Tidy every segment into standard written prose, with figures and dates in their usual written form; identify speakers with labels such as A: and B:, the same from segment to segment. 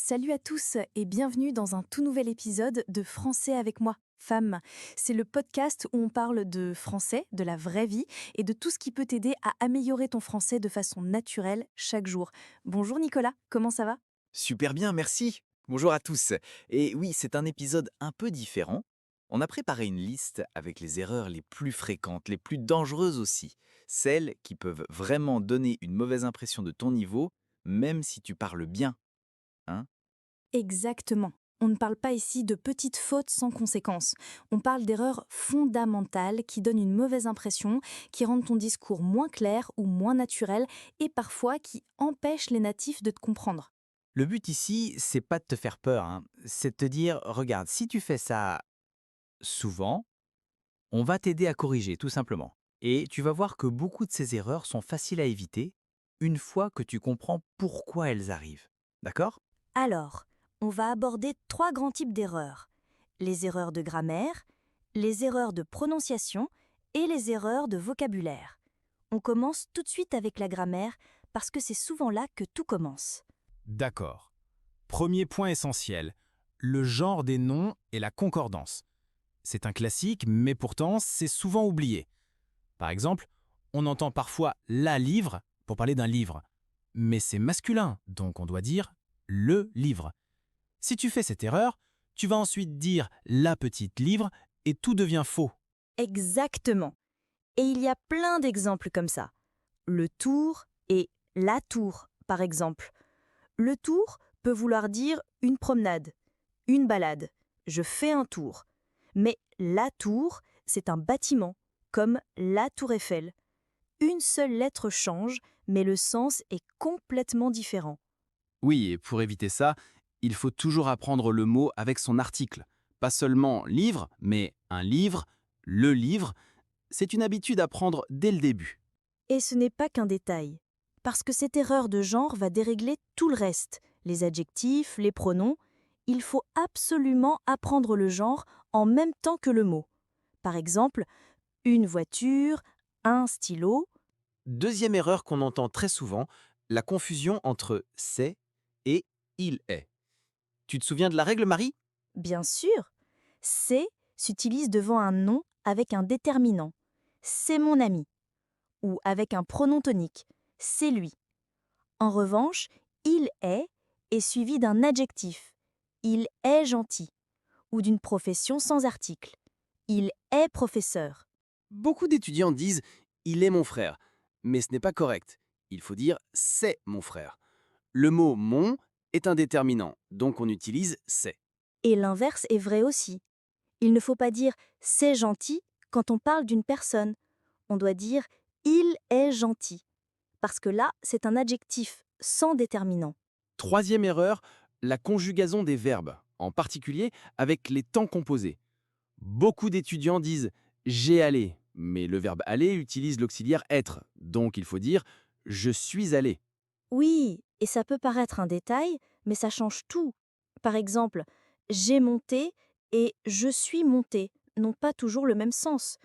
A: Salut à tous et bienvenue dans un tout nouvel épisode de Français avec moi, femme. C'est le podcast où on parle de français, de la vraie vie et de tout ce qui peut t'aider à améliorer ton français de façon naturelle chaque jour. Bonjour Nicolas, comment ça va?
B: Super bien, merci. Bonjour à tous. Et oui, c'est un épisode un peu différent. On a préparé une liste avec les erreurs les plus fréquentes, les plus dangereuses aussi, celles qui peuvent vraiment donner une mauvaise impression de ton niveau, même si tu parles bien, hein.
A: Exactement. On ne parle pas ici de petites fautes sans conséquences. On parle d'erreurs fondamentales qui donnent une mauvaise impression, qui rendent ton discours moins clair ou moins naturel et parfois qui empêchent les natifs de te comprendre.
B: Le but ici, c'est pas de te faire peur, hein. C'est de te dire, regarde, si tu fais ça souvent, on va t'aider à corriger, tout simplement. Et tu vas voir que beaucoup de ces erreurs sont faciles à éviter une fois que tu comprends pourquoi elles arrivent. D'accord?
A: Alors, on va aborder trois grands types d'erreurs. Les erreurs de grammaire, les erreurs de prononciation et les erreurs de vocabulaire. On commence tout de suite avec la grammaire parce que c'est souvent là que tout commence.
C: D'accord. Premier point essentiel, le genre des noms et la concordance. C'est un classique, mais pourtant c'est souvent oublié. Par exemple, on entend parfois la livre pour parler d'un livre. Mais c'est masculin, donc on doit dire le livre. Si tu fais cette erreur, tu vas ensuite dire la petite livre et tout devient faux.
A: Exactement. Et il y a plein d'exemples comme ça. Le tour et la tour, par exemple. Le tour peut vouloir dire une promenade, une balade. Je fais un tour. Mais la tour, c'est un bâtiment, comme la tour Eiffel. Une seule lettre change, mais le sens est complètement différent.
C: Oui, et pour éviter ça, il faut toujours apprendre le mot avec son article. Pas seulement livre, mais un livre, le livre. C'est une habitude à prendre dès le début.
A: Et ce n'est pas qu'un détail. Parce que cette erreur de genre va dérégler tout le reste, les adjectifs, les pronoms. Il faut absolument apprendre le genre en même temps que le mot. Par exemple, une voiture, un stylo.
B: Deuxième erreur qu'on entend très souvent, la confusion entre c'est et il est. Tu te souviens de la règle, Marie?
A: Bien sûr, c'est s'utilise devant un nom avec un déterminant. C'est mon ami. Ou avec un pronom tonique. C'est lui. En revanche, il est suivi d'un adjectif. Il est gentil. Ou d'une profession sans article. Il est professeur.
B: Beaucoup d'étudiants disent il est mon frère, mais ce n'est pas correct. Il faut dire c'est mon frère. Le mot mon est un déterminant, donc on utilise c'est.
A: Et l'inverse est vrai aussi. Il ne faut pas dire c'est gentil quand on parle d'une personne. On doit dire il est gentil. Parce que là, c'est un adjectif sans déterminant.
B: Troisième erreur, la conjugaison des verbes, en particulier avec les temps composés. Beaucoup d'étudiants disent j'ai allé, mais le verbe aller utilise l'auxiliaire être, donc il faut dire je suis allé.
A: Oui, et ça peut paraître un détail, mais ça change tout. Par exemple, j'ai monté et je suis monté n'ont pas toujours le même sens.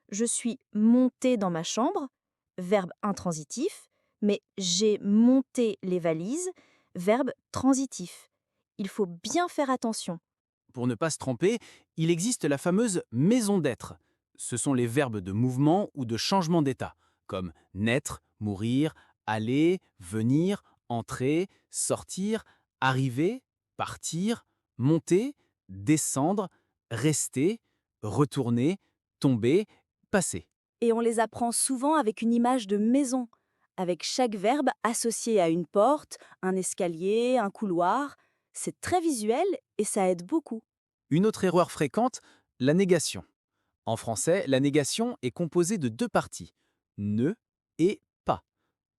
A: Je suis monté dans ma chambre, verbe intransitif, mais j'ai monté les valises, verbe transitif. Il faut bien faire attention.
C: Pour ne pas se tromper, il existe la fameuse maison d'être. Ce sont les verbes de mouvement ou de changement d'état, comme naître, mourir, aller, venir, entrer, sortir, arriver, partir, monter, descendre, rester, retourner, tomber, passer.
A: Et on les apprend souvent avec une image de maison, avec chaque verbe associé à une porte, un escalier, un couloir. C'est très visuel et ça aide beaucoup.
C: Une autre erreur fréquente, la négation. En français, la négation est composée de deux parties, ne et pas.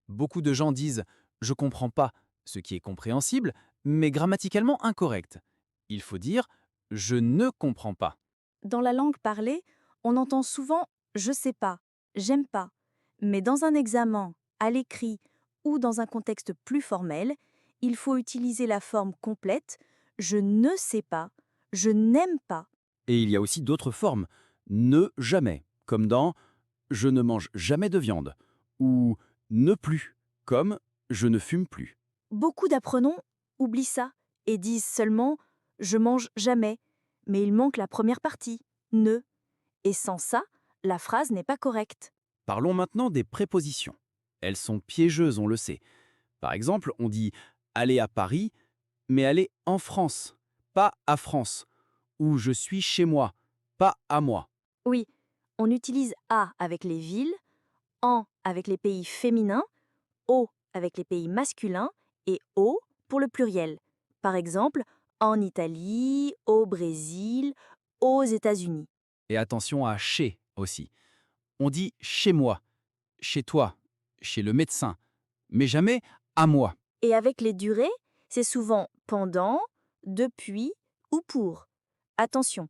C: Beaucoup de gens disent je comprends pas, ce qui est compréhensible, mais grammaticalement incorrect. Il faut dire je ne comprends pas.
A: Dans la langue parlée, on entend souvent je sais pas, j'aime pas. Mais dans un examen, à l'écrit ou dans un contexte plus formel, il faut utiliser la forme complète je ne sais pas, je n'aime pas.
C: Et il y a aussi d'autres formes, ne jamais, comme dans je ne mange jamais de viande, ou ne plus, comme je ne fume plus.
A: Beaucoup d'apprenants oublient ça et disent seulement « je mange jamais », mais il manque la première partie, « ne ». Et sans ça, la phrase n'est pas correcte.
D: Parlons maintenant des prépositions. Elles sont piégeuses, on le sait. Par exemple, on dit « aller à Paris », mais aller en France, pas à France. Ou « je suis chez moi », pas à moi.
A: Oui, on utilise « à » avec les villes, « en » avec les pays féminins, « au » avec les pays masculins et « au » pour le pluriel. Par exemple, en Italie, au Brésil, aux États-Unis.
D: Et attention à « chez » aussi. On dit « chez moi », chez toi, chez le médecin, mais jamais « à moi ».
A: Et avec les durées, c'est souvent pendant, depuis ou pour. Attention,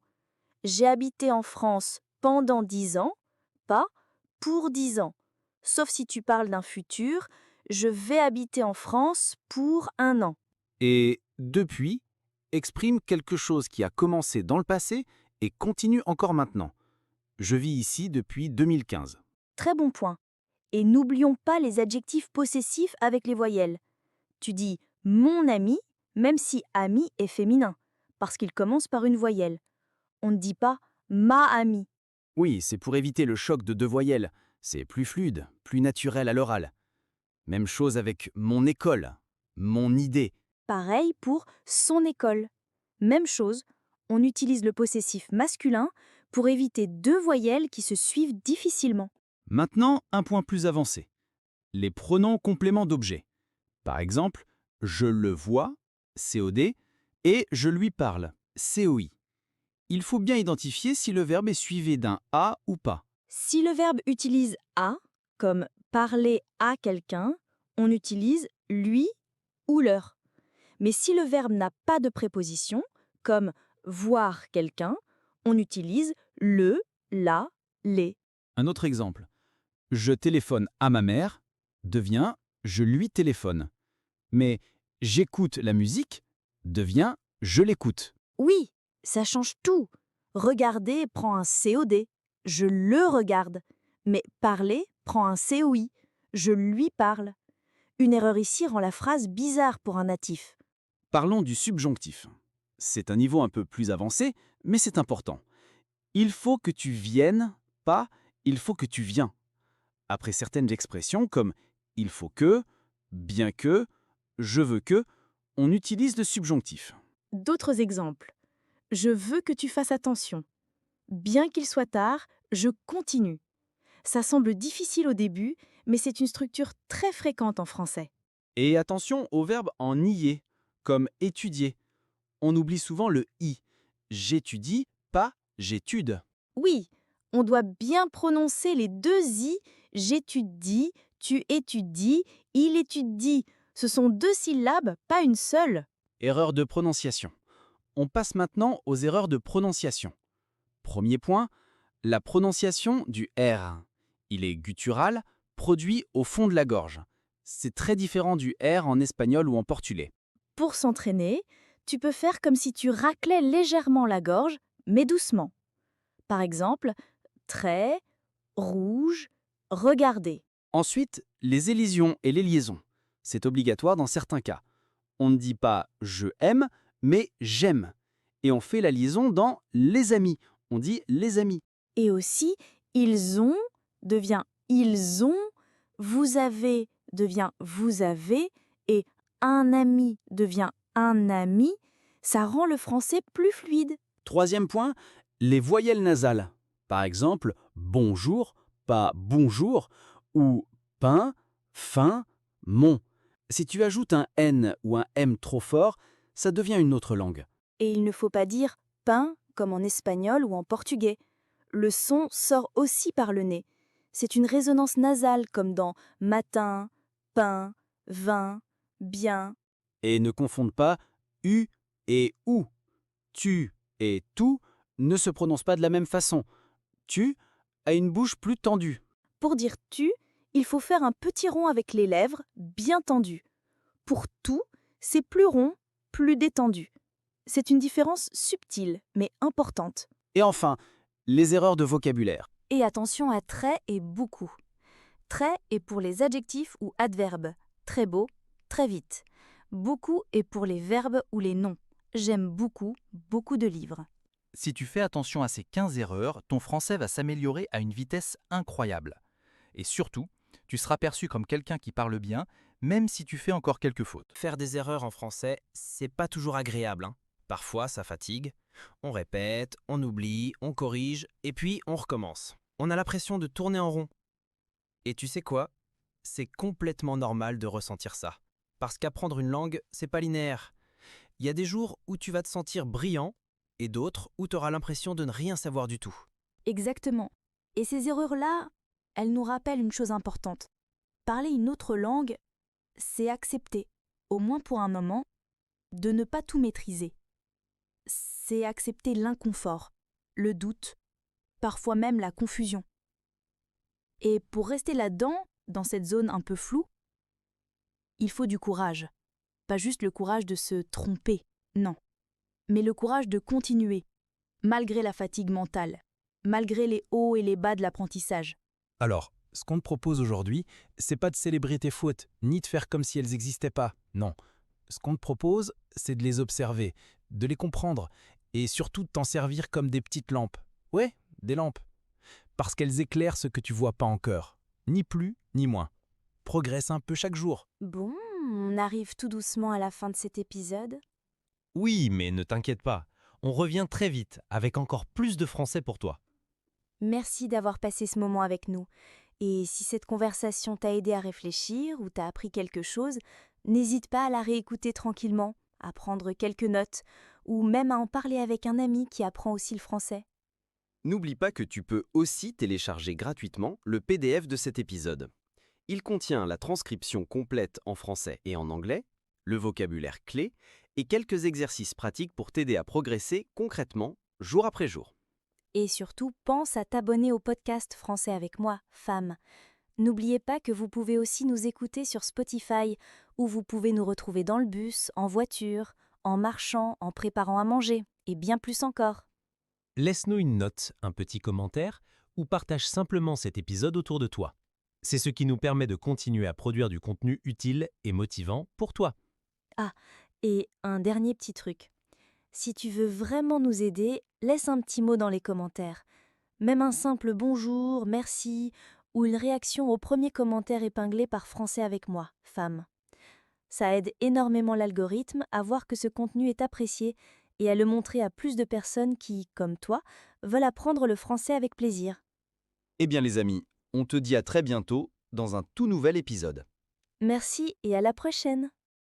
A: j'ai habité en France pendant 10 ans, pas pour 10 ans. Sauf si tu parles d'un futur, je vais habiter en France pour 1 an.
D: Et « depuis » exprime quelque chose qui a commencé dans le passé et continue encore maintenant. Je vis ici depuis 2015.
A: Très bon point. Et n'oublions pas les adjectifs possessifs avec les voyelles. Tu dis « mon ami » même si « ami » est féminin, parce qu'il commence par une voyelle. On ne dit pas « ma amie ».
D: Oui, c'est pour éviter le choc de deux voyelles. C'est plus fluide, plus naturel à l'oral. Même chose avec « mon école »,« mon idée ».
A: Pareil pour « son école ». Même chose, on utilise le possessif masculin pour éviter deux voyelles qui se suivent difficilement.
D: Maintenant, un point plus avancé. Les pronoms compléments d'objet. Par exemple, je le vois, COD, et je lui parle, COI. Il faut bien identifier si le verbe est suivi d'un A ou pas.
A: Si le verbe utilise « à », comme « parler à quelqu'un », on utilise « lui » ou « leur ». Mais si le verbe n'a pas de préposition, comme « voir quelqu'un », on utilise « le », « la », « les ».
D: Un autre exemple. Je téléphone à ma mère devient je lui téléphone. Mais j'écoute la musique devient je l'écoute.
A: Oui, ça change tout. Regarder prend un COD, je le regarde. Mais parler prend un COI, je lui parle. Une erreur ici rend la phrase bizarre pour un natif.
D: Parlons du subjonctif. C'est un niveau un peu plus avancé, mais c'est important. Il faut que tu viennes, pas il faut que tu viens. Après certaines expressions comme il faut que, bien que, je veux que, on utilise le subjonctif.
A: D'autres exemples. Je veux que tu fasses attention. Bien qu'il soit tard, je continue. Ça semble difficile au début, mais c'est une structure très fréquente en français.
D: Et attention au verbe en ier, comme étudier. On oublie souvent le i. J'étudie, pas j'étude.
A: Oui, on doit bien prononcer les deux i. J'étudie, tu étudies, il étudie. Ce sont deux syllabes, pas une seule.
D: Erreur de prononciation. On passe maintenant aux erreurs de prononciation. Premier point, la prononciation du R. Il est guttural, produit au fond de la gorge. C'est très différent du R en espagnol ou en portugais.
A: Pour s'entraîner, tu peux faire comme si tu raclais légèrement la gorge, mais doucement. Par exemple, trait, rouge, regarder.
D: Ensuite, les élisions et les liaisons. C'est obligatoire dans certains cas. On ne dit pas « je aime », mais « j'aime ». Et on fait la liaison dans « les amis ». On dit « les amis ».
A: Et aussi, ils ont devient ils ont, vous avez devient vous avez, et un ami devient un ami. Ça rend le français plus fluide.
D: Troisième point, les voyelles nasales. Par exemple, bonjour, pas bonjour, ou pain, fin, mon. Si tu ajoutes un N ou un M trop fort, ça devient une autre langue.
A: Et il ne faut pas dire pain comme en espagnol ou en portugais. Le son sort aussi par le nez. C'est une résonance nasale comme dans matin, pain, vin, bien.
D: Et ne confonde pas U et OU. Tu et tout ne se prononcent pas de la même façon. Tu a une bouche plus tendue.
A: Pour dire tu, il faut faire un petit rond avec les lèvres bien tendues. Pour tout, c'est plus rond, plus détendu. C'est une différence subtile, mais importante.
D: Et enfin, les erreurs de vocabulaire.
A: Et attention à très et beaucoup. Très est pour les adjectifs ou adverbes. Très beau, très vite. Beaucoup est pour les verbes ou les noms. J'aime beaucoup, beaucoup de livres.
E: Si tu fais attention à ces 15 erreurs, ton français va s'améliorer à une vitesse incroyable. Et surtout, tu seras perçu comme quelqu'un qui parle bien, même si tu fais encore quelques fautes.
F: Faire des erreurs en français, c'est pas toujours agréable, hein. Parfois, ça fatigue. On répète, on oublie, on corrige, et puis on recommence. On a l'impression de tourner en rond. Et tu sais quoi? C'est complètement normal de ressentir ça. Parce qu'apprendre une langue, c'est pas linéaire. Il y a des jours où tu vas te sentir brillant, et d'autres où tu auras l'impression de ne rien savoir du tout.
A: Exactement. Et ces erreurs-là, elles nous rappellent une chose importante. Parler une autre langue, c'est accepter, au moins pour un moment, de ne pas tout maîtriser. C'est accepter l'inconfort, le doute, parfois même la confusion. Et pour rester là-dedans, dans cette zone un peu floue, il faut du courage. Pas juste le courage de se tromper, non. Mais le courage de continuer, malgré la fatigue mentale, malgré les hauts et les bas de l'apprentissage.
C: Alors, ce qu'on te propose aujourd'hui, c'est pas de célébrer tes fautes, ni de faire comme si elles n'existaient pas. Non. Ce qu'on te propose, c'est de les observer, de les comprendre, et surtout de t'en servir comme des petites lampes. Ouais, des lampes. Parce qu'elles éclairent ce que tu vois pas encore. Ni plus, ni moins. Progresse un peu chaque jour.
A: Bon, on arrive tout doucement à la fin de cet épisode.
G: Oui, mais ne t'inquiète pas, on revient très vite avec encore plus de français pour toi.
A: Merci d'avoir passé ce moment avec nous. Et si cette conversation t'a aidé à réfléchir ou t'a appris quelque chose, n'hésite pas à la réécouter tranquillement, à prendre quelques notes, ou même à en parler avec un ami qui apprend aussi le français.
H: N'oublie pas que tu peux aussi télécharger gratuitement le PDF de cet épisode. Il contient la transcription complète en français et en anglais, le vocabulaire clé et quelques exercices pratiques pour t'aider à progresser concrètement, jour après jour.
A: Et surtout, pense à t'abonner au podcast Français avec moi, Femme. N'oubliez pas que vous pouvez aussi nous écouter sur Spotify, où vous pouvez nous retrouver dans le bus, en voiture, en marchant, en préparant à manger, et bien plus encore.
G: Laisse-nous une note, un petit commentaire, ou partage simplement cet épisode autour de toi. C'est ce qui nous permet de continuer à produire du contenu utile et motivant pour toi.
A: Et un dernier petit truc. Si tu veux vraiment nous aider, laisse un petit mot dans les commentaires. Même un simple bonjour, merci, ou une réaction au premier commentaire épinglé par Français avec moi, Femme. Ça aide énormément l'algorithme à voir que ce contenu est apprécié et à le montrer à plus de personnes qui, comme toi, veulent apprendre le français avec plaisir.
H: Eh bien les amis, on te dit à très bientôt dans un tout nouvel épisode.
A: Merci et à la prochaine!